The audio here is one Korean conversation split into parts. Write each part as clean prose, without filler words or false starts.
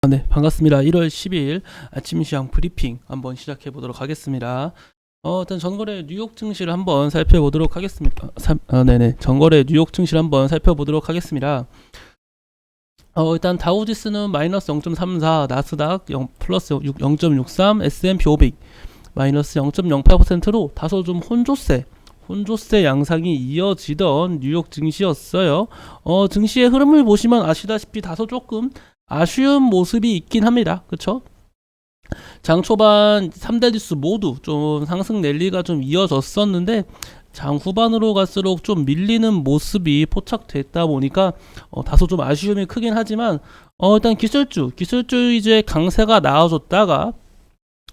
네, 반갑습니다. 1월 12일 아침 시황 브리핑 한번 시작해 보도록 하겠습니다. 일단 전거래 뉴욕 증시를 한번 살펴보도록 하겠습니다. 네네, 전거래 뉴욕 증시를 한번 살펴보도록 하겠습니다. 일단 다우지수는 마이너스 0.34, 나스닥 플러스 0.63, S&P 500 마이너스 0.08%로 다소 좀 혼조세 양상이 이어지던 뉴욕 증시였어요. 증시의 흐름을 보시면 아시다시피 다소 조금 아쉬운 모습이 있긴 합니다. 그쵸? 장 초반 3대 지수 모두 좀 상승 랠리가 좀 이어졌었는데 장 후반으로 갈수록 좀 밀리는 모습이 포착됐다 보니까 다소 좀 아쉬움이 크긴 하지만 일단 기술주 이제 강세가 나와줬다가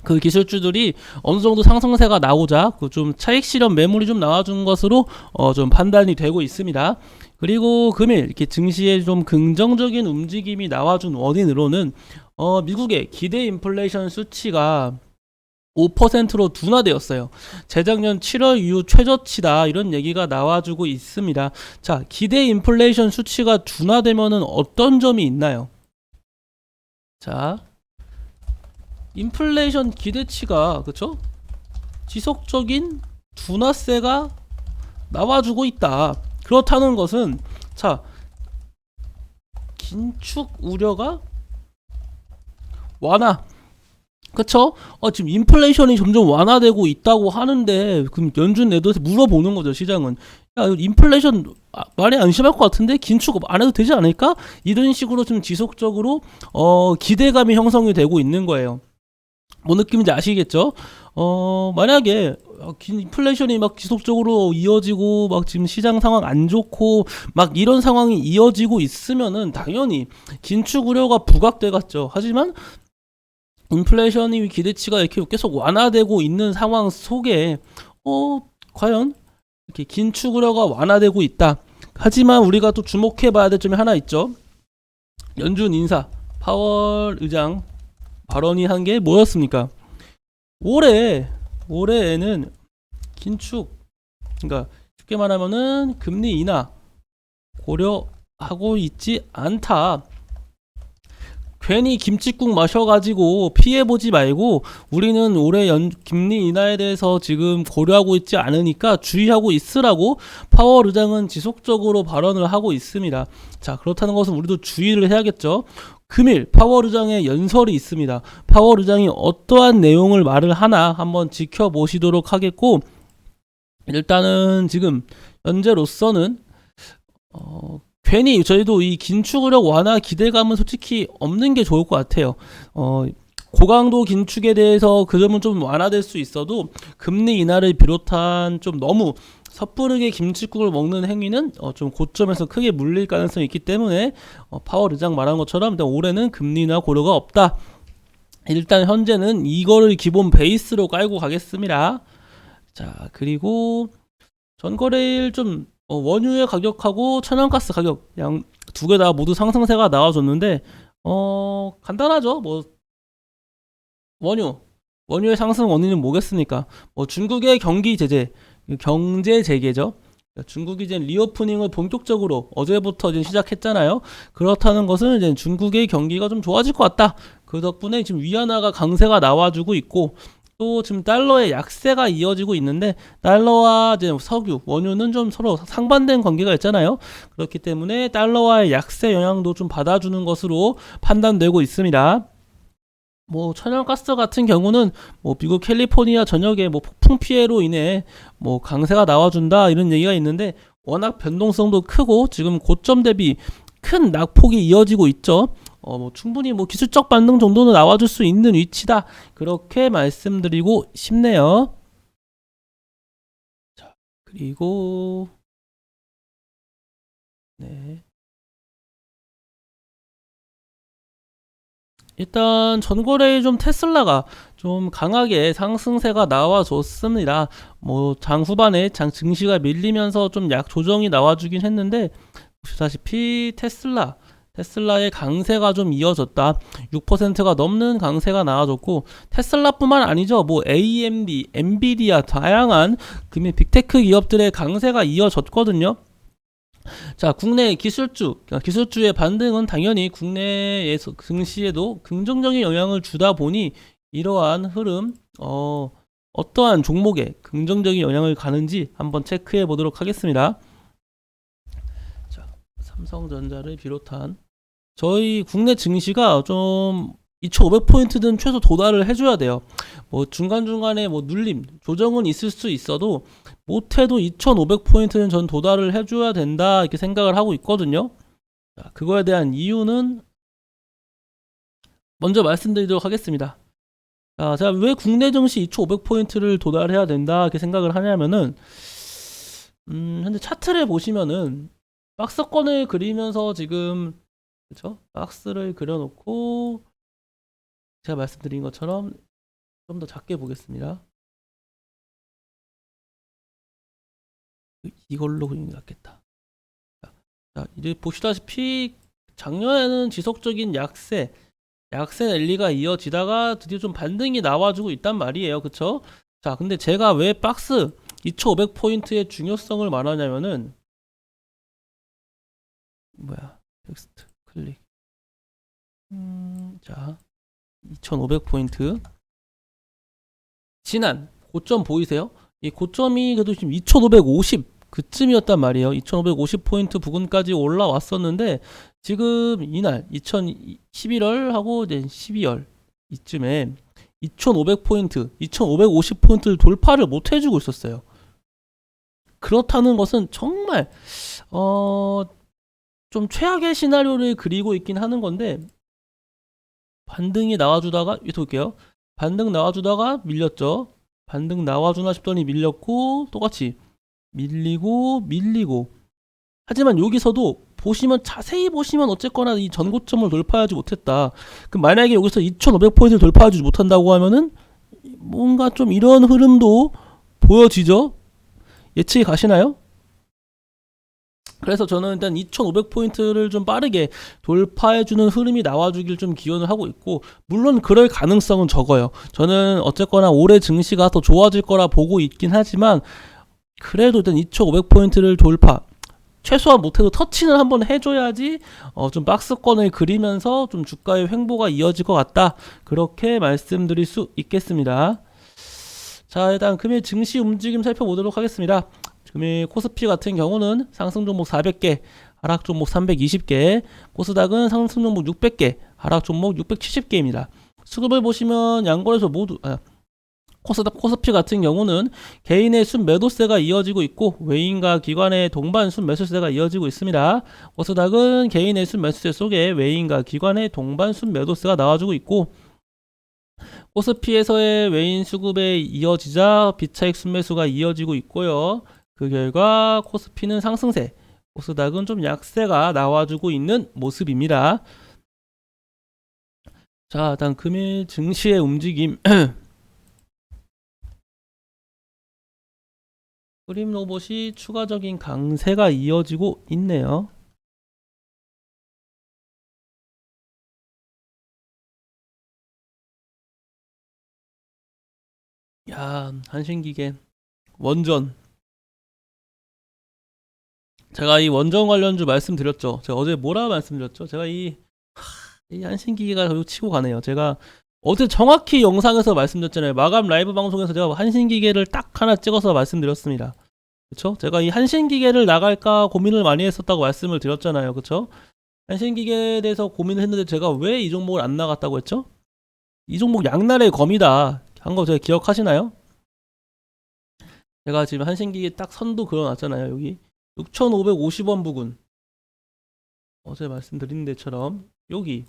그 기술주들이 어느 정도 상승세가 나오자 그 좀 차익 실현 매물이 좀 나와준 것으로 좀 판단이 되고 있습니다. 그리고 금일 이렇게 증시에 좀 긍정적인 움직임이 나와준 원인으로는 미국의 기대 인플레이션 수치가 5%로 둔화되었어요. 재작년 7월 이후 최저치다 이런 얘기가 나와주고 있습니다. 자, 기대 인플레이션 수치가 둔화되면은 어떤 점이 있나요? 자, 인플레이션 기대치가 그쵸? 지속적인 둔화세가 나와주고 있다. 그렇다는 것은 자, 긴축 우려가 완화. 그쵸? 지금 인플레이션이 점점 완화되고 있다고 하는데 그럼 연준 내도에서 물어보는 거죠. 시장은 야, 인플레이션 많이 안 심할 것 같은데 긴축 안 해도 되지 않을까? 이런 식으로 좀 지속적으로 기대감이 형성이 되고 있는 거예요. 뭐 느낌인지 아시겠죠? 만약에 인플레이션이 막 지속적으로 이어지고 막 지금 시장 상황 안 좋고 막 이런 상황이 이어지고 있으면은 당연히 긴축 우려가 부각되겠죠. 하지만 인플레이션이 기대치가 이렇게 계속 완화되고 있는 상황 속에 과연 이렇게 긴축 우려가 완화되고 있다. 하지만 우리가 또 주목해 봐야 될 점이 하나 있죠. 연준 인사 파월 의장 발언이 한 게 뭐였습니까? 올해에는 긴축, 그러니까 쉽게 말하면은 금리 인하 고려하고 있지 않다. 괜히 김칫국 마셔가지고 피해보지 말고 우리는 올해 금리 인하에 대해서 지금 고려하고 있지 않으니까 주의하고 있으라고 파월 의장은 지속적으로 발언을 하고 있습니다. 자, 그렇다는 것은 우리도 주의를 해야겠죠. 금일 파월 의장의 연설이 있습니다. 파월 의장이 어떠한 내용을 말을 하나 한번 지켜보시도록 하겠고, 일단은 지금 현재로서는 괜히 저희도 이 긴축 우려 완화 기대감은 솔직히 없는 게 좋을 것 같아요. 고강도 긴축에 대해서 그 점은 좀 완화될 수 있어도 금리 인하를 비롯한 좀 너무 섣부르게 김칫국을 먹는 행위는 좀 고점에서 크게 물릴 가능성이 있기 때문에 파월 의장 말한 것처럼 올해는 금리 인하 고려가 없다. 일단 현재는 이거를 기본 베이스로 깔고 가겠습니다. 자, 그리고 전거래일 좀 원유의 가격하고 천연가스 가격 양 두 개 다 모두 상승세가 나와줬는데 간단하죠. 뭐 원유의 상승 원인은 뭐겠습니까? 중국의 경제 재개죠. 중국이 이제 리오프닝을 본격적으로 어제부터 이제 시작했잖아요. 그렇다는 것은 이제 중국의 경기가 좀 좋아질 것 같다. 그 덕분에 지금 위안화가 강세가 나와주고 있고, 또 지금 달러의 약세가 이어지고 있는데 달러와 이제 석유, 원유는 좀 서로 상반된 관계가 있잖아요. 그렇기 때문에 달러와의 약세 영향도 좀 받아주는 것으로 판단되고 있습니다. 뭐 천연가스 같은 경우는 뭐 미국 캘리포니아 전역에 뭐 폭풍 피해로 인해 뭐 강세가 나와준다 이런 얘기가 있는데 워낙 변동성도 크고 지금 고점 대비 큰 낙폭이 이어지고 있죠. 뭐 충분히 뭐 기술적 반등 정도는 나와줄 수 있는 위치다. 그렇게 말씀드리고 싶네요. 자, 그리고 네. 일단 전거래일 좀 테슬라가 좀 강하게 상승세가 나와줬습니다. 뭐 장 후반에 증시가 밀리면서 좀 약 조정이 나와주긴 했는데 보시다시피 테슬라의 강세가 좀 이어졌다. 6%가 넘는 강세가 나와줬고 테슬라뿐만 아니죠. 뭐 AMD, 엔비디아 다양한 빅테크 기업들의 강세가 이어졌거든요. 자, 국내 기술주, 기술주의 반등은 당연히 국내에서 증시에도 긍정적인 영향을 주다 보니 이러한 흐름, 어떠한 종목에 긍정적인 영향을 가는지 한번 체크해 보도록 하겠습니다. 자, 삼성전자를 비롯한 저희 국내 증시가 좀 2,500포인트는 최소 도달을 해줘야 돼요. 뭐 중간중간에 뭐 눌림, 조정은 있을 수 있어도 못해도 2,500포인트는 전 도달을 해줘야 된다 이렇게 생각을 하고 있거든요. 자, 그거에 대한 이유는 먼저 말씀드리도록 하겠습니다. 자, 제가 왜 국내 증시 2,500포인트를 도달해야 된다 이렇게 생각을 하냐면은 현재 차트를 보시면은 박스권을 그리면서 지금 그쵸? 박스를 그려놓고 제가 말씀드린 것처럼 좀 더 작게 보겠습니다. 이걸로 그리는 게 낫겠다. 자, 이제 보시다시피 작년에는 지속적인 약세 랠리가 이어지다가 드디어 좀 반등이 나와주고 있단 말이에요. 그쵸? 자, 근데 제가 왜 박스 2,500포인트의 중요성을 말하냐면은 뭐야? 텍스트 클릭. 자, 2,500포인트. 지난 고점 보이세요? 이 고점이 그래도 지금 2,550 그쯤이었단 말이에요. 2,550포인트 부근까지 올라왔었는데 지금 이날 2011월 하고 이제 12월 이쯤에 2,500포인트, 2,550포인트를 돌파를 못 해주고 있었어요. 그렇다는 것은 정말 좀 최악의 시나리오를 그리고 있긴 하는 건데 반등이 나와주다가 이렇게 볼게요. 반등 나와주다가 밀렸죠. 반등 나와주나 싶더니 밀렸고 똑같이 밀리고 하지만 여기서도 보시면 자세히 보시면 어쨌거나 이 전고점을 돌파하지 못했다. 그럼 만약에 여기서 2,500포인트를 돌파하지 못한다고 하면은 뭔가 좀 이런 흐름도 보여지죠. 예측이 가시나요? 그래서 저는 일단 2,500포인트를 좀 빠르게 돌파해주는 흐름이 나와주길 좀 기원을 하고 있고, 물론 그럴 가능성은 적어요. 저는 어쨌거나 올해 증시가 더 좋아질 거라 보고 있긴 하지만, 그래도 일단 2,500포인트를 돌파, 최소한 못해도 터치는 한번 해줘야지 좀 박스권을 그리면서 좀 주가의 횡보가 이어질 것 같다. 그렇게 말씀드릴 수 있겠습니다. 자, 일단 금일 증시 움직임 살펴보도록 하겠습니다. 금일 코스피 같은 경우는 상승 종목 400개, 하락 종목 320개, 코스닥은 상승 종목 600개, 하락 종목 670개입니다. 수급을 보시면 양권에서 모두 코스피 같은 경우는 개인의 순매도세가 이어지고 있고 외인과 기관의 동반 순매수세가 이어지고 있습니다. 코스닥은 개인의 순매수세 속에 외인과 기관의 동반 순매도세가 나와주고 있고, 코스피에서의 외인 수급에 이어지자 비차익 순매수가 이어지고 있고요. 그 결과 코스피는 상승세, 코스닥은 좀 약세가 나와주고 있는 모습입니다. 자, 일단 금일 증시의 움직임. 프림 로봇이 추가적인 강세가 이어지고 있네요. 야, 한신기계 원전. 제가 이 원전 관련주 말씀드렸죠. 제가 어제 뭐라 말씀드렸죠? 제가 이 한신기계가 결국 치고 가네요. 제가 어제 정확히 영상에서 말씀드렸잖아요. 마감 라이브 방송에서 제가 한신기계를 딱 하나 찍어서 말씀드렸습니다. 그쵸? 제가 이 한신기계를 나갈까 고민을 많이 했었다고 말씀을 드렸잖아요. 그쵸? 한신기계에 대해서 고민을 했는데 제가 왜 이 종목을 안 나갔다고 했죠? 이 종목 양날의 검이다 한 거 제가 기억하시나요? 제가 지금 한신기계 딱 선도 그려놨잖아요. 여기 6,550원 부근, 어제 말씀드린 데처럼 여기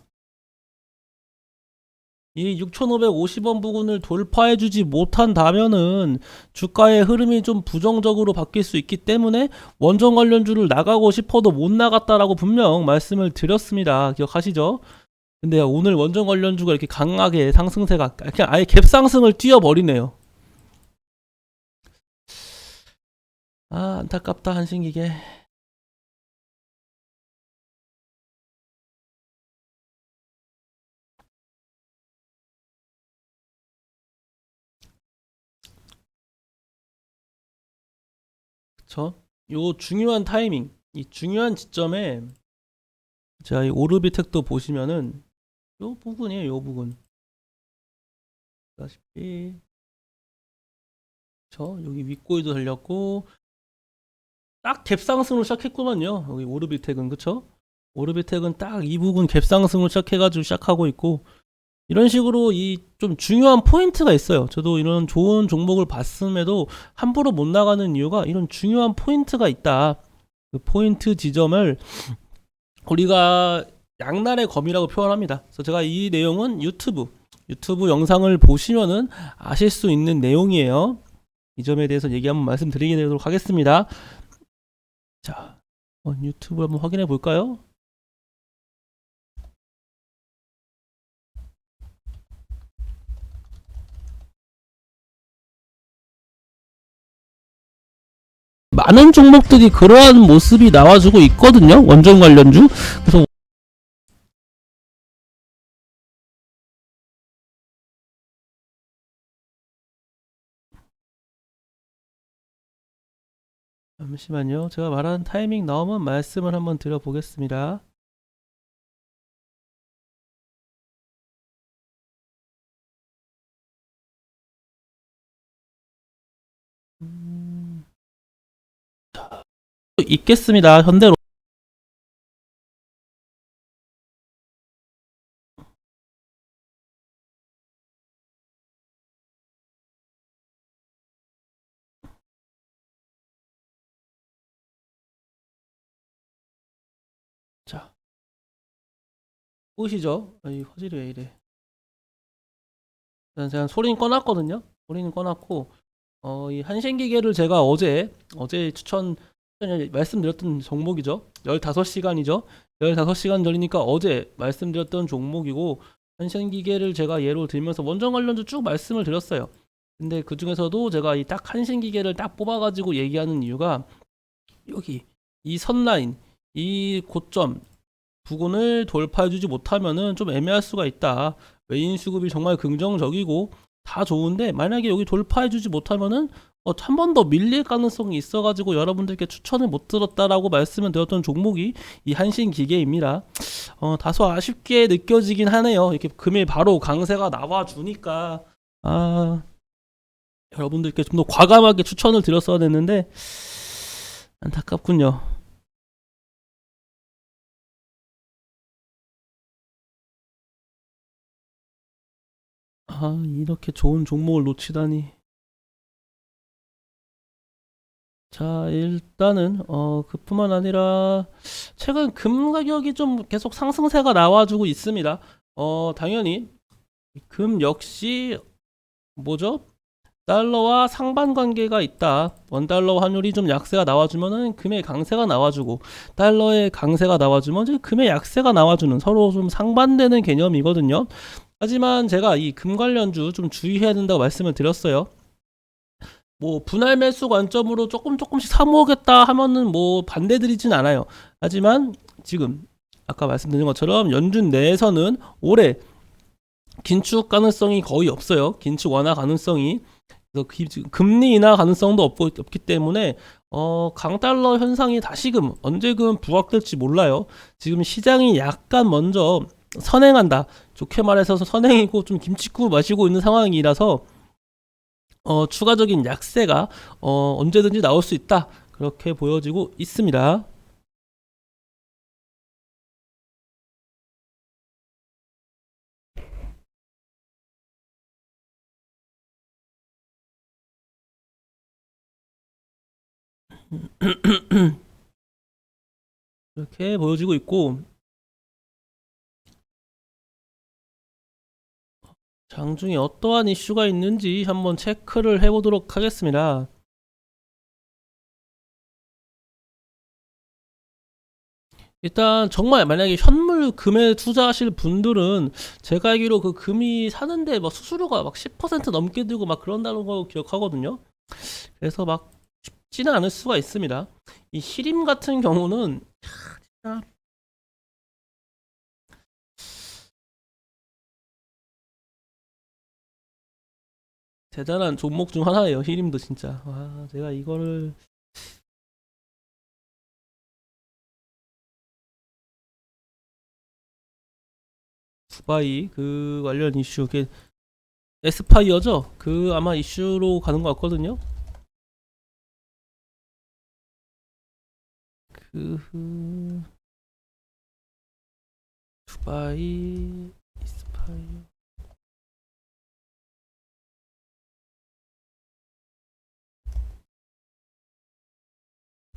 이 6,550원 부근을 돌파해주지 못한다면은 주가의 흐름이 좀 부정적으로 바뀔 수 있기 때문에 원전 관련주를 나가고 싶어도 못 나갔다라고 분명 말씀을 드렸습니다. 기억하시죠? 근데 오늘 원전 관련주가 이렇게 강하게 상승세가 그냥 아예 갭상승을 뛰어버리네요. 아, 안타깝다 한신기계. 그쵸? 요 중요한 타이밍, 이 중요한 지점에 자, 이 오르비텍도 보시면은 요 부분이에요. 요 부분. 다시피 저 여기 윗꼬리도 달렸고 딱 갭상승으로 시작했구만요. 여기 오르비텍은 그쵸? 오르비텍은 딱 이 부분 갭상승으로 시작해가지고 시작하고 있고 이런 식으로 이 좀 중요한 포인트가 있어요. 저도 이런 좋은 종목을 봤음에도 함부로 못 나가는 이유가 이런 중요한 포인트가 있다. 그 포인트 지점을 우리가 양날의 검이라고 표현합니다. 그래서 제가 이 내용은 유튜브 영상을 보시면은 아실 수 있는 내용이에요. 이 점에 대해서 얘기 한번 말씀드리도록 하겠습니다. 자, 유튜브 한번 확인해 볼까요? 많은 종목들이 그러한 모습이 나와주고 있거든요. 원전 관련주. 그래서 잠시만요. 제가 말하는 타이밍 나오면 말씀을 한번 드려보겠습니다. 있겠습니다. 현대로. 자, 보이시죠? 이 화질이 왜 이래? 일단 제가 소리는 꺼놨거든요. 소리는 꺼놨고, 이 한신기계를 제가 어제 말씀드렸던 종목이죠. 15시간이죠. 15시간 전이니까 어제 말씀드렸던 종목이고, 한신기계를 제가 예로 들면서 원전 관련주 쭉 말씀을 드렸어요. 근데 그 중에서도 제가 이 딱 한신기계를 딱 뽑아가지고 얘기하는 이유가 여기 이 선라인, 이 고점 부근을 돌파해주지 못하면은 좀 애매할 수가 있다. 외인 수급이 정말 긍정적이고 다 좋은데 만약에 여기 돌파해주지 못하면은 한 번 더 밀릴 가능성이 있어가지고 여러분들께 추천을 못 드렸다라고 말씀을 드렸던 종목이 이 한신기계입니다. 다소 아쉽게 느껴지긴 하네요. 이렇게 금일 바로 강세가 나와주니까 여러분들께 좀 더 과감하게 추천을 드렸어야 됐는데 안타깝군요. 이렇게 좋은 종목을 놓치다니. 자, 일단은 그뿐만 아니라 최근 금 가격이 좀 계속 상승세가 나와주고 있습니다. 당연히 금 역시 뭐죠? 달러와 상반관계가 있다. 원달러 환율이 좀 약세가 나와주면은 금의 강세가 나와주고 달러의 강세가 나와주면 이제 금의 약세가 나와주는 서로 좀 상반되는 개념이거든요. 하지만 제가 이 금 관련주 좀 주의해야 된다고 말씀을 드렸어요. 뭐 분할 매수 관점으로 조금씩 사모으겠다 하면은 뭐 반대드리진 않아요. 하지만 지금 아까 말씀드린 것처럼 연준 내에서는 올해 긴축 가능성이 거의 없어요. 긴축 완화 가능성이. 그래서 금리 인하 가능성도 없기 때문에 강달러 현상이 다시금 언제금 부각될지 몰라요. 지금 시장이 약간 먼저 선행한다. 좋게 말해서 선행이고 좀 김치국 마시고 있는 상황이라서 추가적인 약세가 언제든지 나올 수 있다. 그렇게 보여지고 있습니다. 이렇게 보여지고 있고 장중에 어떠한 이슈가 있는지 한번 체크를 해보도록 하겠습니다. 일단 정말 만약에 현물 금에 투자하실 분들은 제가 알기로 그 금이 사는데 막 수수료가 막 10% 넘게 들고 막 그런다는 거 기억하거든요. 그래서 막 쉽지는 않을 수가 있습니다. 이 시림 같은 경우는 진짜 대단한 종목 중 하나예요. 히림도 진짜. 와, 제가 이거를 두바이 그 관련 이슈, 그 에스파이어죠? 그 아마 이슈로 가는 것 같거든요. 그 두바이 에스파이어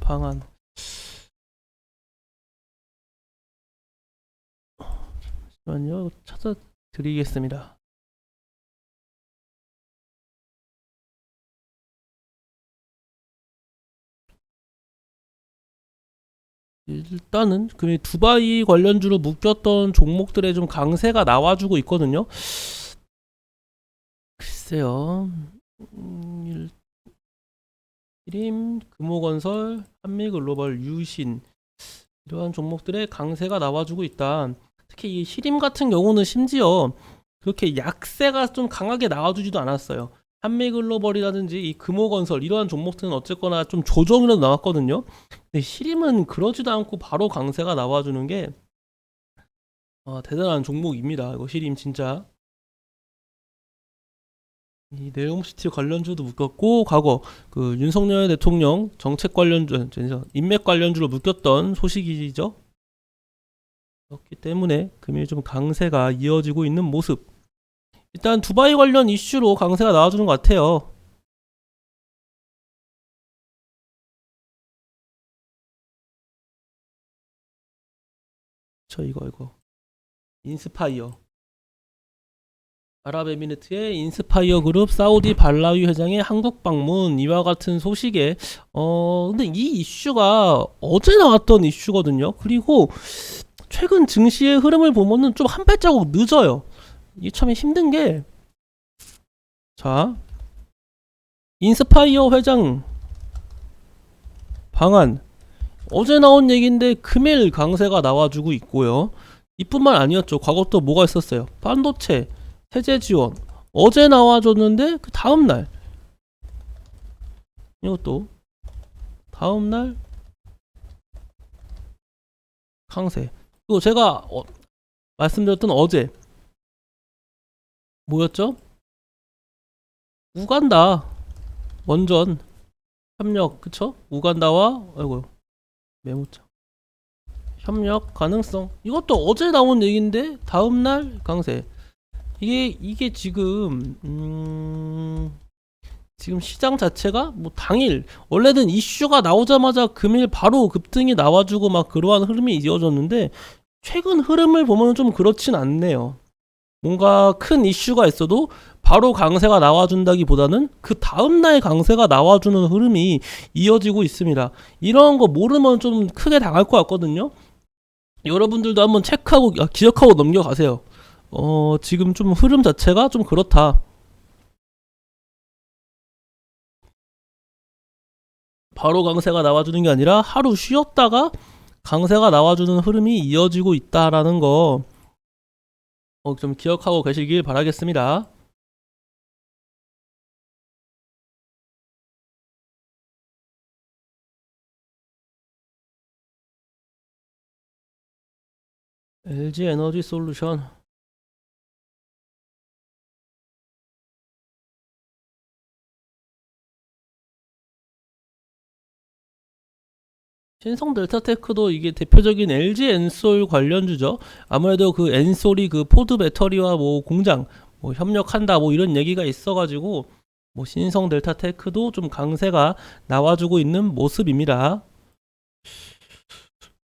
방안. 잠시만요, 찾아드리겠습니다. 일단은 그 두바이 관련주로 묶였던 종목들의 좀 강세가 나와주고 있거든요. 글쎄요. 일임, 금호건설, 한미글로벌, 유신 이러한 종목들의 강세가 나와주고 있다. 특히 이 시림 같은 경우는 심지어 그렇게 약세가 좀 강하게 나와주지도 않았어요. 한미글로벌이라든지 이 금호건설 이러한 종목들은 어쨌거나 좀 조정이라도 나왔거든요. 근데 시림은 그러지도 않고 바로 강세가 나와주는 게 대단한 종목입니다. 이거 시림 진짜. 이 네옴시티 관련주도 묶였고, 과거 그 윤석열 대통령 정책 관련주, 인맥 관련주로 묶였던 소식이죠. 그렇기 때문에 금일 좀 강세가 이어지고 있는 모습. 일단 두바이 관련 이슈로 강세가 나와주는 것 같아요. 이거 인스파이어, 아랍에미리트의 인스파이어 그룹 사우디 발라위 회장의 한국 방문, 이와 같은 소식에 근데 이 이슈가 어제 나왔던 이슈거든요. 그리고 최근 증시의 흐름을 보면은 좀 한 발자국 늦어요. 이게 참 힘든 게, 자, 인스파이어 회장 방안 어제 나온 얘기인데 금일 강세가 나와주고 있고요. 이뿐만 아니었죠. 과거 또 뭐가 있었어요? 반도체 세제 지원 어제 나와줬는데 그 다음날, 이것도 다음날 강세. 그리고 제가 말씀드렸던 어제 뭐였죠? 우간다 원전 협력, 그쵸? 우간다와 메모장 협력 가능성, 이것도 어제 나온 얘기인데 다음날 강세. 이게 지금 시장 자체가 뭐 당일, 원래는 이슈가 나오자마자 금일 바로 급등이 나와주고 막 그러한 흐름이 이어졌는데, 최근 흐름을 보면 좀 그렇진 않네요. 뭔가 큰 이슈가 있어도 바로 강세가 나와준다기보다는 그 다음날 강세가 나와주는 흐름이 이어지고 있습니다. 이런 거 모르면 좀 크게 당할 것 같거든요. 여러분들도 한번 체크하고 기억하고 넘겨가세요. 지금 좀 흐름 자체가 좀 그렇다. 바로 강세가 나와주는 게 아니라 하루 쉬었다가 강세가 나와주는 흐름이 이어지고 있다라는 거 좀 기억하고 계시길 바라겠습니다. LG 에너지 솔루션, 신성 델타테크도 이게 대표적인 LG 엔솔 관련주죠. 아무래도 그 엔솔이 그 포드 배터리와 뭐 공장 뭐 협력한다 뭐 이런 얘기가 있어가지고 뭐 신성 델타테크도 좀 강세가 나와주고 있는 모습입니다.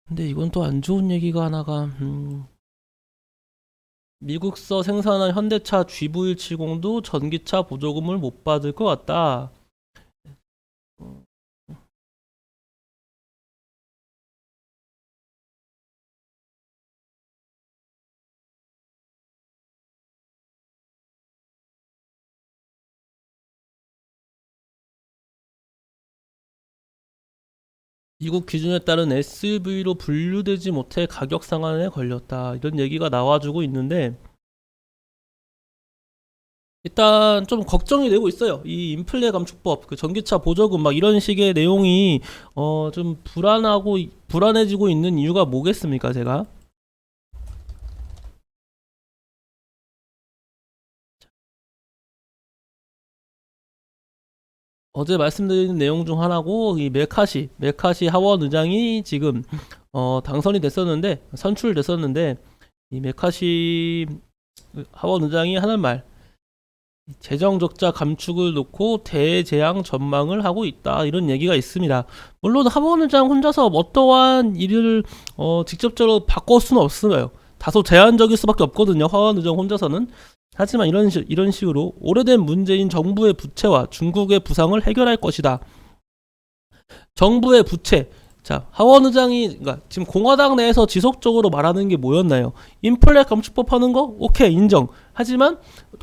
근데 이건 또 안 좋은 얘기가 하나가, 미국서 생산한 현대차 GV70도 전기차 보조금을 못 받을 것 같다. 미국 기준에 따른 SUV로 분류되지 못해 가격 상한에 걸렸다, 이런 얘기가 나와주고 있는데, 일단 좀 걱정이 되고 있어요. 이 인플레 감축법, 그 전기차 보조금 막 이런 식의 내용이 좀 불안해지고 있는 이유가 뭐겠습니까, 제가? 어제 말씀드린 내용 중 하나고 이 메카시 하원 의장이 지금 당선이 됐었는데 선출됐었는데 이 메카시 하원 의장이 하는 말 재정 적자 감축을 놓고 대재앙 전망을 하고 있다 이런 얘기가 있습니다. 물론 하원 의장 혼자서 어떠한 일을 직접적으로 바꿀 수는 없어요. 다소 제한적일 수밖에 없거든요. 하원 의장 혼자서는. 하지만 이런 식으로 오래된 문제인 정부의 부채와 중국의 부상을 해결할 것이다. 정부의 부채. 자, 하원 의장이 그러니까 지금 공화당 내에서 지속적으로 말하는 게 뭐였나요? 인플레 감축법 하는 거? 오케이, 인정. 하지만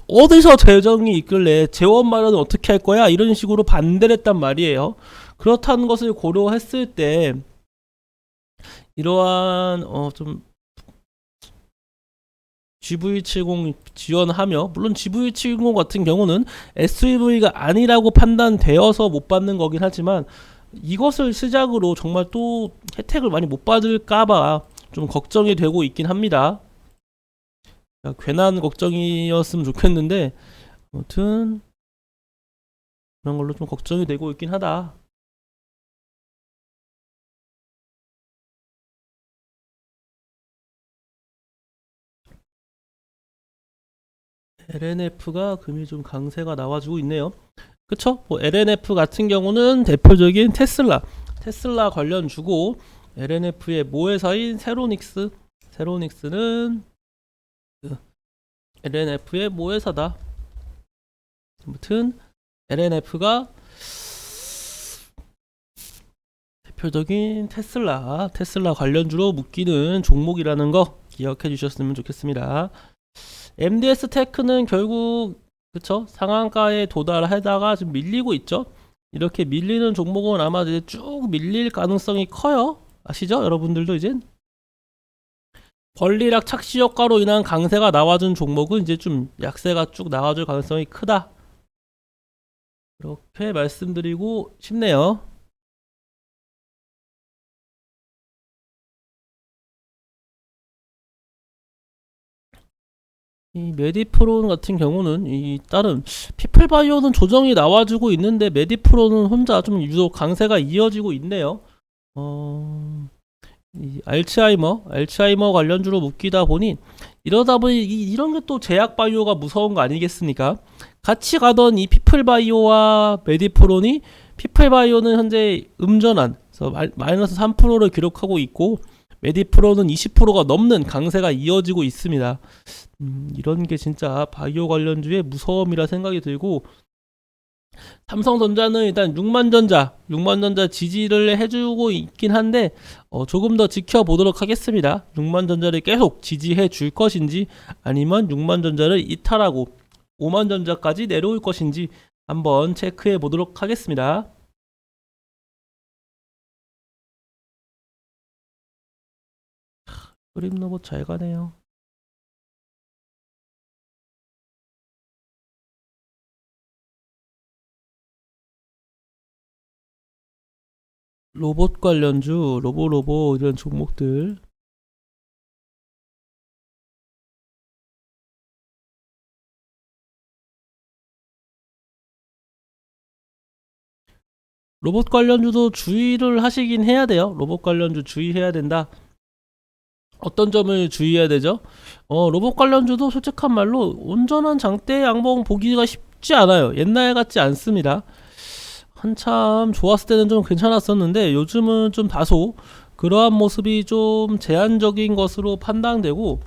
어디서 재정이 있길래 재원 마련을 어떻게 할 거야? 이런 식으로 반대를 했단 말이에요. 그렇다는 것을 고려했을 때 이러한 좀 GV70 지원하며 물론 GV70 같은 경우는 SUV가 아니라고 판단되어서 못 받는 거긴 하지만 이것을 시작으로 정말 또 혜택을 많이 못 받을까봐 좀 걱정이 되고 있긴 합니다. 괜한 걱정이었으면 좋겠는데 아무튼 그런 걸로 좀 걱정이 되고 있긴 하다. LNF가 금이 좀 강세가 나와주고 있네요. 그쵸? 뭐 LNF 같은 경우는 대표적인 테슬라 관련 주고 LNF의 모회사인 세로닉스는 LNF의 모회사다. 아무튼 LNF가 대표적인 테슬라 관련주로 묶이는 종목이라는 거 기억해 주셨으면 좋겠습니다. MDS 테크는 결국 그쵸? 상한가에 도달하다가 지금 밀리고 있죠. 이렇게 밀리는 종목은 아마 이제 쭉 밀릴 가능성이 커요. 아시죠? 여러분들도 이제 권리락 착시 효과로 인한 강세가 나와준 종목은 이제 좀 약세가 쭉 나와줄 가능성이 크다. 이렇게 말씀드리고 싶네요. 이 메디프론 같은 경우는 이 다른 피플바이오는 조정이 나와주고 있는데 메디프론은 혼자 좀 유독 강세가 이어지고 있네요. 이 알츠하이머 관련주로 묶이다 보니 이러다 보니 이런 게 또 제약바이오가 무서운 거 아니겠습니까? 같이 가던 이 피플바이오와 메디프론이 피플바이오는 현재 음전환, 그래서 마이너스 3%를 기록하고 있고 메디프론은 20%가 넘는 강세가 이어지고 있습니다. 이런 게 진짜 바이오 관련주의 무서움이라 생각이 들고 삼성전자는 일단 6만전자 지지를 해주고 있긴 한데 조금 더 지켜보도록 하겠습니다. 6만전자를 계속 지지해 줄 것인지 아니면 6만전자를 이탈하고 5만전자까지 내려올 것인지 한번 체크해 보도록 하겠습니다. 그림 로봇 잘 가네요. 로봇 관련주, 로보 이런 종목들. 로봇 관련주도 주의를 하시긴 해야 돼요. 로봇 관련주 주의해야 된다. 어떤 점을 주의해야 되죠? 로봇 관련주도 솔직한 말로 온전한 장대 양봉 보기가 쉽지 않아요. 옛날 같지 않습니다. 한참 좋았을 때는 좀 괜찮았었는데 요즘은 좀 다소 그러한 모습이 좀 제한적인 것으로 판단되고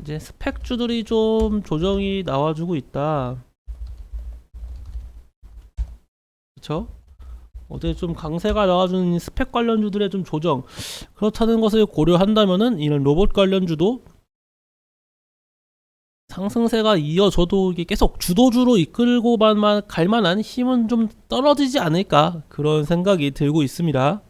이제 스펙주들이 좀 조정이 나와주고 있다. 그쵸? 어제 좀 강세가 나와주는 스펙 관련주들의 좀 조정 그렇다는 것을 고려한다면은 이런 로봇 관련주도 상승세가 이어져도 이게 계속 주도주로 이끌고만 갈 만한 힘은 좀 떨어지지 않을까 그런 생각이 들고 있습니다.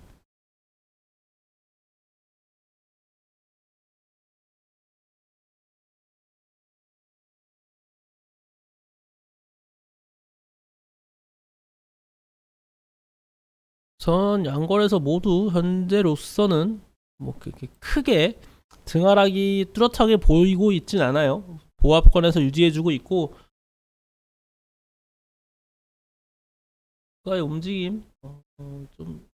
전 양거래소 모두 현재로서는 뭐 그렇게 크게 등하락이 뚜렷하게 보이고 있진 않아요. 보합권에서 유지해주고 있고 주가의 움직임 좀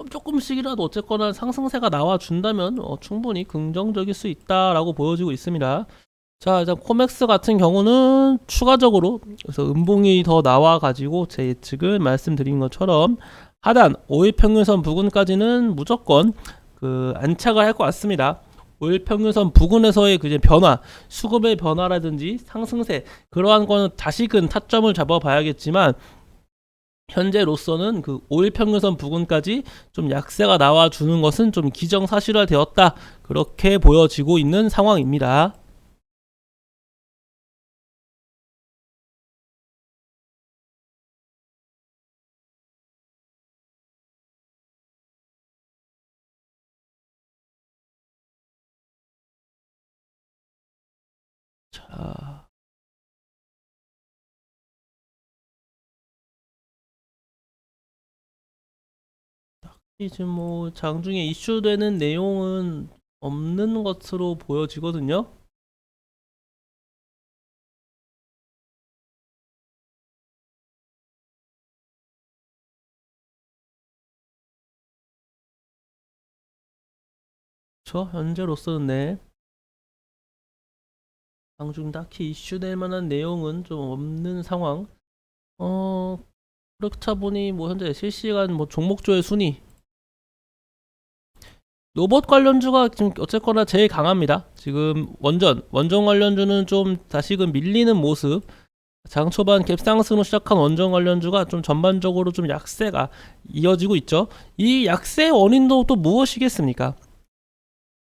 조금씩이라도 어쨌거나 상승세가 나와준다면 충분히 긍정적일 수 있다라고 보여지고 있습니다. 자, 일단 코맥스 같은 경우는 추가적으로 그래서 음봉이 더 나와가지고 제 예측을 말씀드린 것처럼 하단 5일 평균선 부근까지는 무조건 그 안착을 할 것 같습니다. 5일 평균선 부근에서의 그 변화, 수급의 변화라든지 상승세 그러한 거는 다시금 타점을 잡아봐야겠지만 현재로서는 그 5일 평균선 부근까지 좀 약세가 나와주는 것은 좀 기정사실화 되었다 그렇게 보여지고 있는 상황입니다. 자, 지금 뭐 장중에 이슈되는 내용은 없는 것으로 보여지거든요. 현재로서는 네. 장중 딱히 이슈될 만한 내용은 좀 없는 상황. 어, 그렇다 보니 뭐 현재 실시간 뭐 종목조의 순위 로봇 관련주가 지금 어쨌거나 제일 강합니다. 지금 원전 관련주는 좀 다시금 밀리는 모습. 장 초반 갭상승으로 시작한 원전 관련주가 좀 전반적으로 좀 약세가 이어지고 있죠. 이 약세의 원인도 또 무엇이겠습니까?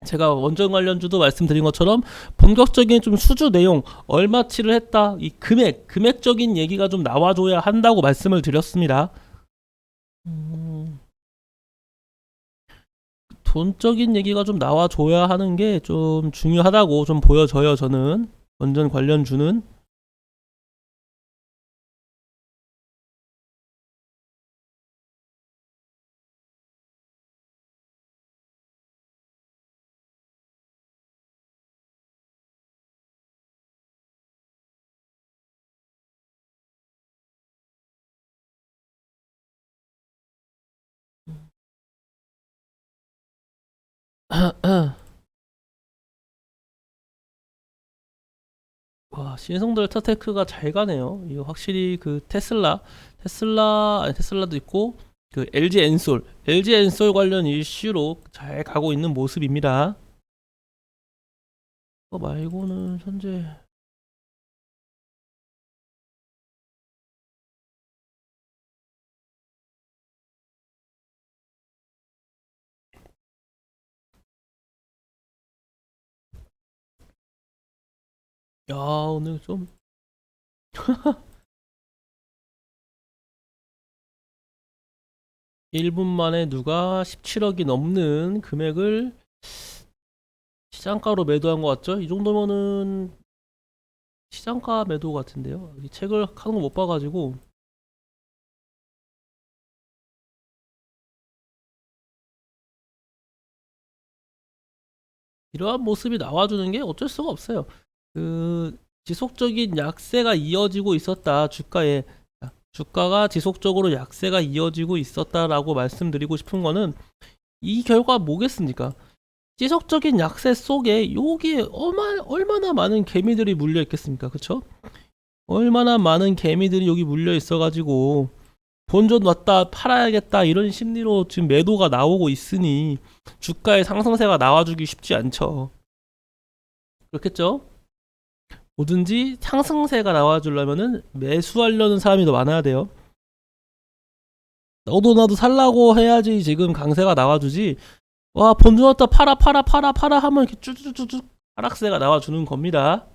제가 원전 관련주도 말씀드린 것처럼 본격적인 좀 수주 내용, 얼마치를 했다, 이 금액적인 얘기가 좀 나와줘야 한다고 말씀을 드렸습니다. 돈적인 얘기가 좀 나와줘야 하는 게 좀 중요하다고 좀 보여져요, 저는. 원전 관련주는. 와, 신성들 타테크가 잘 가네요. 이거 확실히 그 아니 테슬라도 있고 그 LG 엔솔 관련 이슈로 잘 가고 있는 모습입니다. 그거 말고는 현재 야, 오늘 좀 1분 만에 누가 17억이 넘는 금액을 시장가로 매도한 것 같죠? 이 정도면은 시장가 매도 같은데요. 이 책을 하는 거 못 봐가지고 이러한 모습이 나와주는 게 어쩔 수가 없어요. 그 지속적인 약세가 이어지고 있었다 주가에 주가가 지속적으로 약세가 이어지고 있었다라고 말씀드리고 싶은 거는 이 결과 뭐겠습니까? 지속적인 약세 속에 여기에 얼마나 많은 개미들이 물려 있겠습니까? 그쵸? 얼마나 많은 개미들이 여기 물려 있어가지고 본전 왔다 팔아야겠다 이런 심리로 지금 매도가 나오고 있으니 주가의 상승세가 나와주기 쉽지 않죠. 그렇겠죠? 뭐든지 상승세가 나와주려면은 매수하려는 사람이 더 많아야 돼요. 너도 나도 살라고 해야지 지금 강세가 나와주지. 와, 본전 왔다 팔아 하면 이렇게 쭈쭈쭈쭈 하락세가 나와주는 겁니다.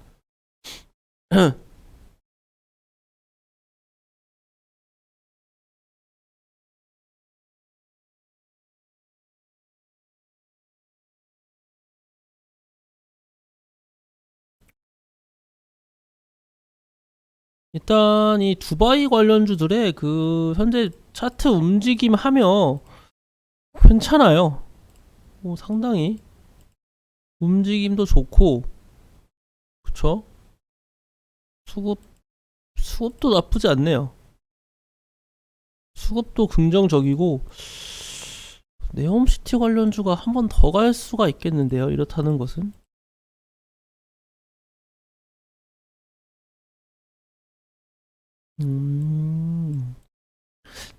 일단 이 두바이 관련주들의 그 현재 차트 움직임 하며 괜찮아요. 상당히 움직임도 좋고 그쵸? 수급 수급도 나쁘지 않네요. 수급도 긍정적이고 네옴시티 관련주가 한 번 더 갈 수가 있겠는데요. 이렇다는 것은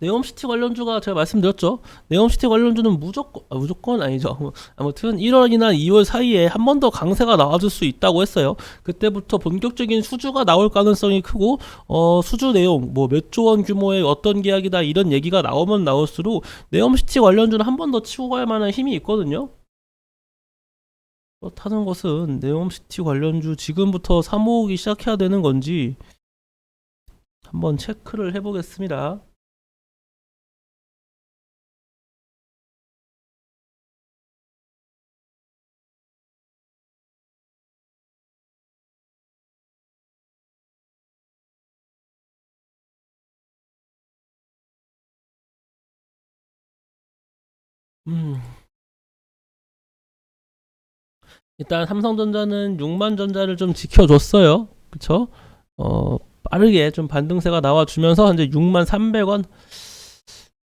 네옴시티 관련주가 제가 말씀드렸죠. 네옴시티 관련주는 무조건 아니죠. 아무튼 1월이나 2월 사이에 한 번 더 강세가 나와줄 수 있다고 했어요. 그때부터 본격적인 수주가 나올 가능성이 크고 수주 내용 뭐 몇 조 원 규모의 어떤 계약이다 이런 얘기가 나오면 나올수록 네옴시티 관련주는 한 번 더 치고 갈 만한 힘이 있거든요. 그렇다는 것은 네옴시티 관련주 지금부터 사모으기 시작해야 되는 건지 한번 체크를 해보겠습니다. 음, 일단 삼성전자는 6만전자를 좀 지켜줬어요. 그쵸? 빠르게 좀 반등세가 나와주면서 현재 6만 300원.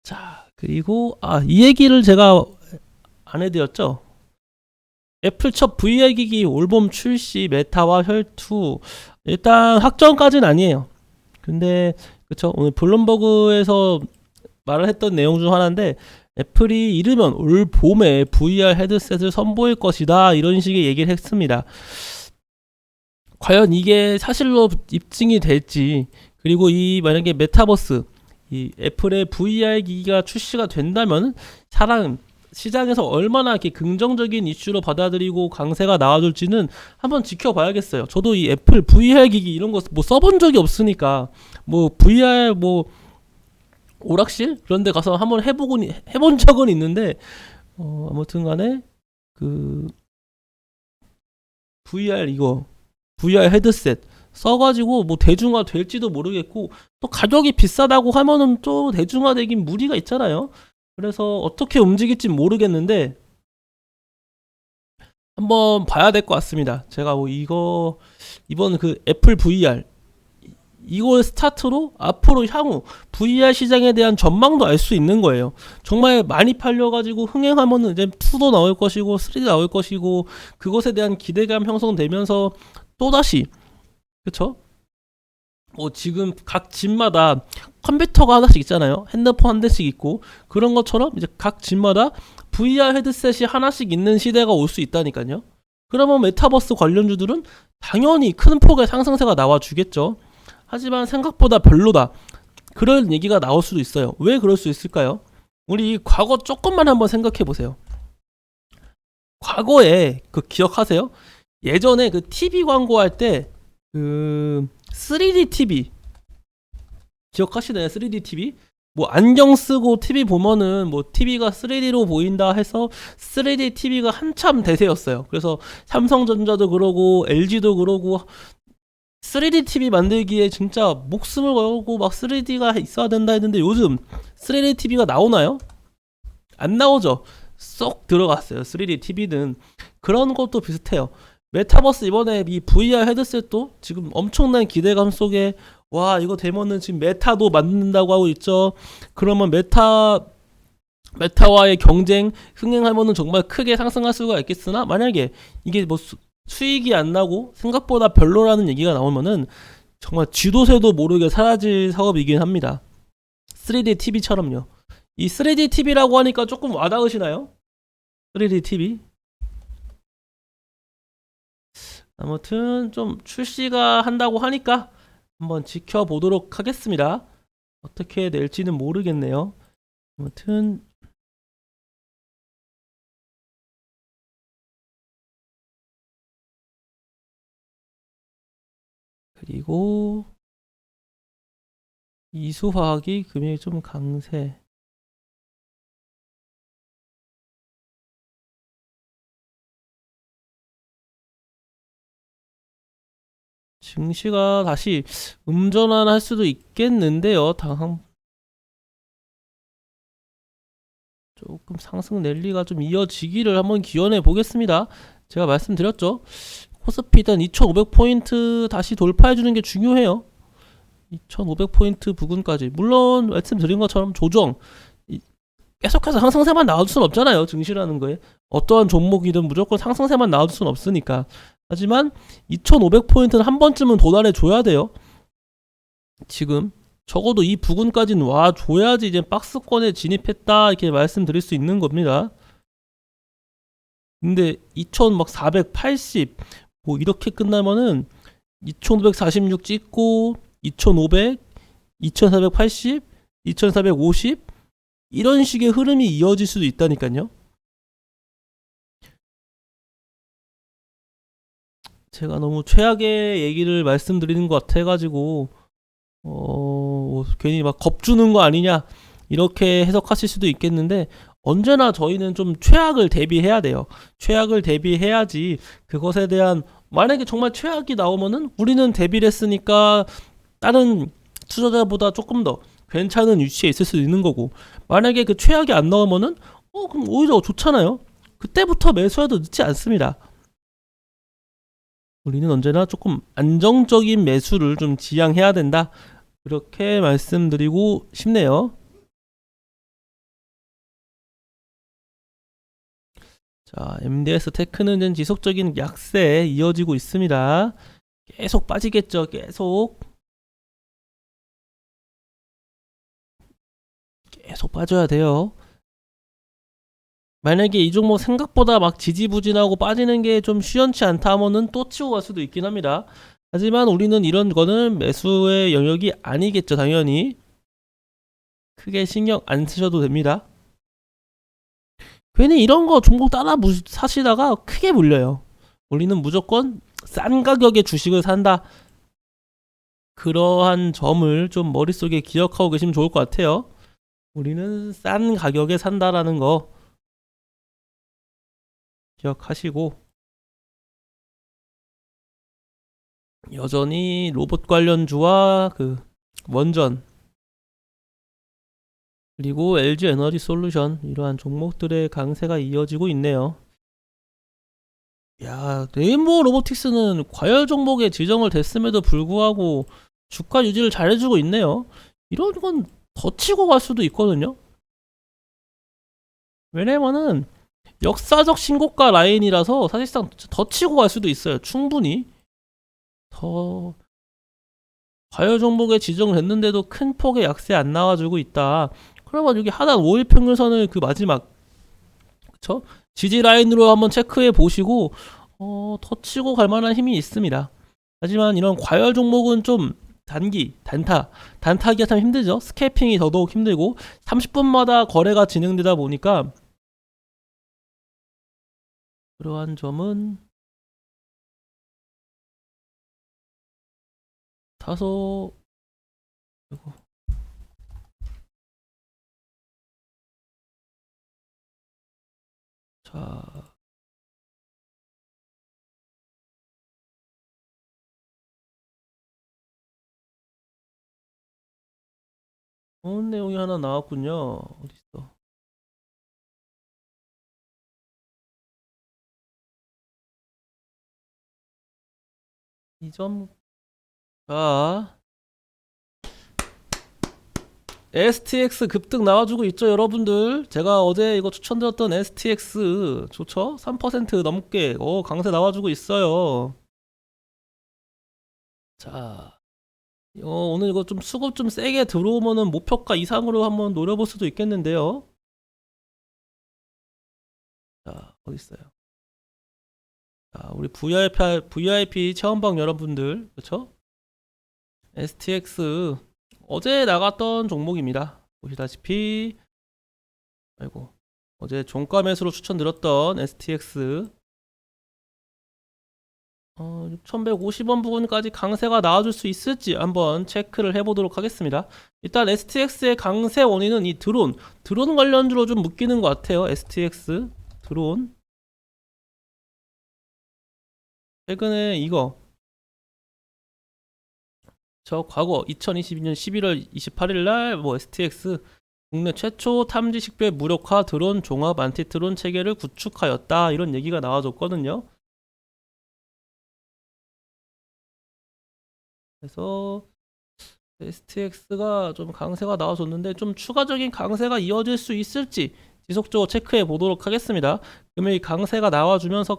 자, 그리고 이 얘기를 제가 안 해드렸죠. 애플 첫 VR 기기 올봄 출시 메타와 혈투. 일단 확정까지는 아니에요. 근데 그쵸? 오늘 블룸버그에서 말을 했던 내용 중 하나인데 애플이 이르면 올 봄에 VR 헤드셋을 선보일 것이다 이런 식의 얘기를 했습니다. 과연 이게 사실로 입증이 될지, 그리고 이 만약에 메타버스 이 애플의 VR 기기가 출시가 된다면 시장에서 얼마나 이렇게 긍정적인 이슈로 받아들이고 강세가 나와줄지는 한번 지켜봐야겠어요. 저도 이 애플 VR 기기 이런 거 뭐 써본 적이 없으니까 뭐 VR 뭐 오락실 그런 데 가서 한번 해본 적은 있는데 아무튼 간에 그 VR 헤드셋 써가지고 뭐 대중화 될지도 모르겠고 또 가격이 비싸다고 하면은 또 대중화되긴 무리가 있잖아요. 그래서 어떻게 움직일지 모르겠는데 한번 봐야 될 것 같습니다. 제가 뭐 이번 그 애플 VR 이걸 스타트로 앞으로 향후 VR 시장에 대한 전망도 알 수 있는 거예요. 정말 많이 팔려가지고 흥행하면은 이제 2도 나올 것이고 3도 나올 것이고 그것에 대한 기대감 형성되면서 또다시 그쵸? 뭐 지금 각 집마다 컴퓨터가 하나씩 있잖아요. 핸드폰 한 대씩 있고 그런 것처럼 이제 각 집마다 VR 헤드셋이 하나씩 있는 시대가 올 수 있다니까요. 그러면 메타버스 관련주들은 당연히 큰 폭의 상승세가 나와주겠죠. 하지만 생각보다 별로다. 그런 얘기가 나올 수도 있어요. 왜 그럴 수 있을까요? 우리 과거 조금만 한번 생각해 보세요. 과거에 그 기억하세요? 예전에 그 TV 광고할 때 그 3D TV 기억하시나요? 3D TV? 뭐 안경 쓰고 TV 보면은 뭐 TV가 3D로 보인다 해서 3D TV가 한참 대세였어요. 그래서 삼성전자도 그러고 LG도 그러고 3D TV 만들기에 진짜 목숨을 걸고 막 3D가 있어야 된다 했는데 요즘 3D TV가 나오나요? 안 나오죠. 쏙 들어갔어요. 3D TV는 그런 것도 비슷해요. 메타버스 이번에 이 VR 헤드셋도 지금 엄청난 기대감 속에 와 이거 되면은 지금 메타도 만든다고 하고 있죠. 그러면 메타와의 경쟁 흥행하면은 정말 크게 상승할 수가 있겠으나 만약에 이게 뭐 수익이 안 나고 생각보다 별로라는 얘기가 나오면은 정말 쥐도새도 모르게 사라질 사업이긴 합니다. 3D TV처럼요. 이 3D TV라고 하니까 조금 와닿으시나요? 3D TV? 아무튼 좀 출시가 한다고 하니까 한번 지켜보도록 하겠습니다. 어떻게 될지는 모르겠네요. 아무튼 그리고 이수화학이 금일 좀 강세. 증시가 다시 음전환할 수도 있겠는데요. 조금 상승 랠리가 좀 이어지기를 한번 기원해 보겠습니다. 제가 말씀드렸죠. 코스피 일단 2500포인트 다시 돌파해주는 게 중요해요. 2500포인트 부근까지. 물론 말씀드린 것처럼 조정 계속해서 상승세만 나올 수는 없잖아요. 증시라는 거에 어떠한 종목이든 무조건 상승세만 나올 수는 없으니까. 하지만 2500포인트는 한 번쯤은 도달해 줘야 돼요. 지금 적어도 이 부근까지는 와 줘야지 이제 박스권에 진입했다 이렇게 말씀드릴 수 있는 겁니다. 근데 2480 뭐 이렇게 끝나면은 2546 찍고 2500, 2480, 2450 이런 식의 흐름이 이어질 수도 있다니까요. 제가 너무 최악의 얘기를 말씀드리는 것 같아가지고 괜히 막 겁주는 거 아니냐 이렇게 해석하실 수도 있겠는데 언제나 저희는 좀 최악을 대비해야 돼요. 최악을 대비해야지 그것에 대한 만약에 정말 최악이 나오면은 우리는 대비를 했으니까 다른 투자자보다 조금 더 괜찮은 위치에 있을 수 있는 거고 만약에 그 최악이 안 나오면은 그럼 오히려 좋잖아요. 그때부터 매수해도 늦지 않습니다. 우리는 언제나 조금 안정적인 매수를 좀 지향해야 된다. 그렇게 말씀드리고 싶네요. 자, MDS 테크는 지속적인 약세에 이어지고 있습니다. 계속 빠지겠죠. 계속 빠져야 돼요. 만약에 이 종목 생각보다 막 지지부진하고 빠지는 게 좀 시원치 않다 하면은 또 치고 갈 수도 있긴 합니다. 하지만 우리는 이런 거는 매수의 영역이 아니겠죠. 당연히 크게 신경 안 쓰셔도 됩니다. 괜히 이런 거 종목 따라 사시다가 크게 물려요. 우리는 무조건 싼 가격에 주식을 산다. 그러한 점을 좀 머릿속에 기억하고 계시면 좋을 것 같아요. 우리는 싼 가격에 산다라는 거 기억하시고 여전히 로봇 관련주와 그 원전 그리고 LG 에너지 솔루션 이러한 종목들의 강세가 이어지고 있네요. 야, 레인보우 로보틱스는 과열 종목에 지정을 됐음에도 불구하고 주가 유지를 잘해주고 있네요. 이런 건 더 치고 갈 수도 있거든요. 왜냐면은 역사적 신고가 라인이라서 사실상 더 치고 갈 수도 있어요. 충분히 더 과열 종목에 지정됐는데도 큰 폭의 약세 안 나와주고 있다. 그러면 여기 하단 5일 평균선을 그 마지막 그쵸? 지지 라인으로 한번 체크해 보시고 더 치고 갈 만한 힘이 있습니다. 하지만 이런 과열 종목은 좀 단타하기가 참 힘들죠. 스캐핑이 더더욱 힘들고 30분마다 거래가 진행되다 보니까 그러한 점은 다소 자 좋은 내용이 하나 나왔군요. 어딨어? 이 점, 자, STX 급등 나와주고 있죠, 여러분들. 제가 어제 이거 추천드렸던 STX 좋죠? 3% 넘게 강세 나와주고 있어요. 자, 오늘 이거 좀 수급 좀 세게 들어오면은 목표가 이상으로 한번 노려볼 수도 있겠는데요. 자, 어디 있어요? 자, 우리 VIP 체험방 여러분들, 그렇죠? STX 어제 나갔던 종목입니다. 보시다시피 아이고 어제 종가 매수로 추천드렸던 STX 6150원 부분까지 강세가 나와줄 수 있을지 한번 체크를 해보도록 하겠습니다. 일단 STX의 강세 원인은 이 드론 관련주로 좀 묶이는 것 같아요. STX 드론 최근에 이거 저 과거 2022년 11월 28일 날 뭐 STX 국내 최초 탐지 식별 무력화 드론 종합 안티 드론 체계를 구축하였다 이런 얘기가 나와줬거든요. 그래서 STX가 좀 강세가 나와줬는데 좀 추가적인 강세가 이어질 수 있을지 지속적으로 체크해 보도록 하겠습니다. 그러면 이 강세가 나와주면서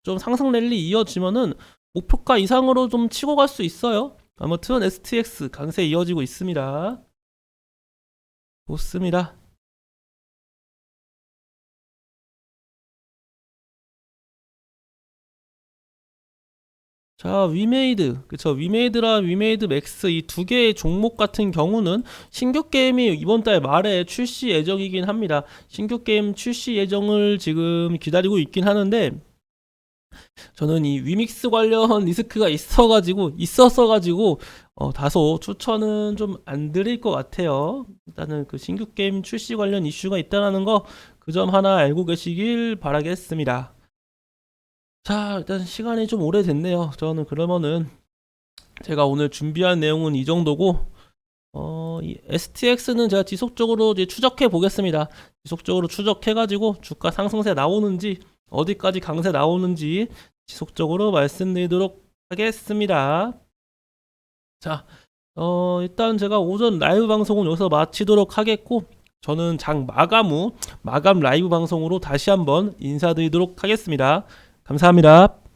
좀 상승 랠리 이어지면은 목표가 이상으로 좀 치고 갈 수 있어요. 아무튼 STX 강세 이어지고 있습니다. 좋습니다. 자, 위메이드. 그쵸. 위메이드랑 위메이드 맥스 이 두 개의 종목 같은 경우는 신규 게임이 이번 달 말에 출시 예정이긴 합니다. 신규 게임 출시 예정을 지금 기다리고 있긴 하는데 저는 이 위믹스 관련 리스크가 있었어가지고 다소 추천은 좀 안 드릴 것 같아요. 일단은 그 신규 게임 출시 관련 이슈가 있다는 거 그 점 하나 알고 계시길 바라겠습니다. 자, 일단 시간이 좀 오래됐네요. 저는 그러면은 제가 오늘 준비한 내용은 이 정도고 이 STX는 제가 지속적으로 이제 추적해 보겠습니다. 지속적으로 추적해가지고 주가 상승세 나오는지 어디까지 강세 나오는지 지속적으로 말씀드리도록 하겠습니다. 자, 일단 제가 오전 라이브 방송은 여기서 마치도록 하겠고 저는 장 마감 후 마감 라이브 방송으로 다시 한번 인사드리도록 하겠습니다. 감사합니다.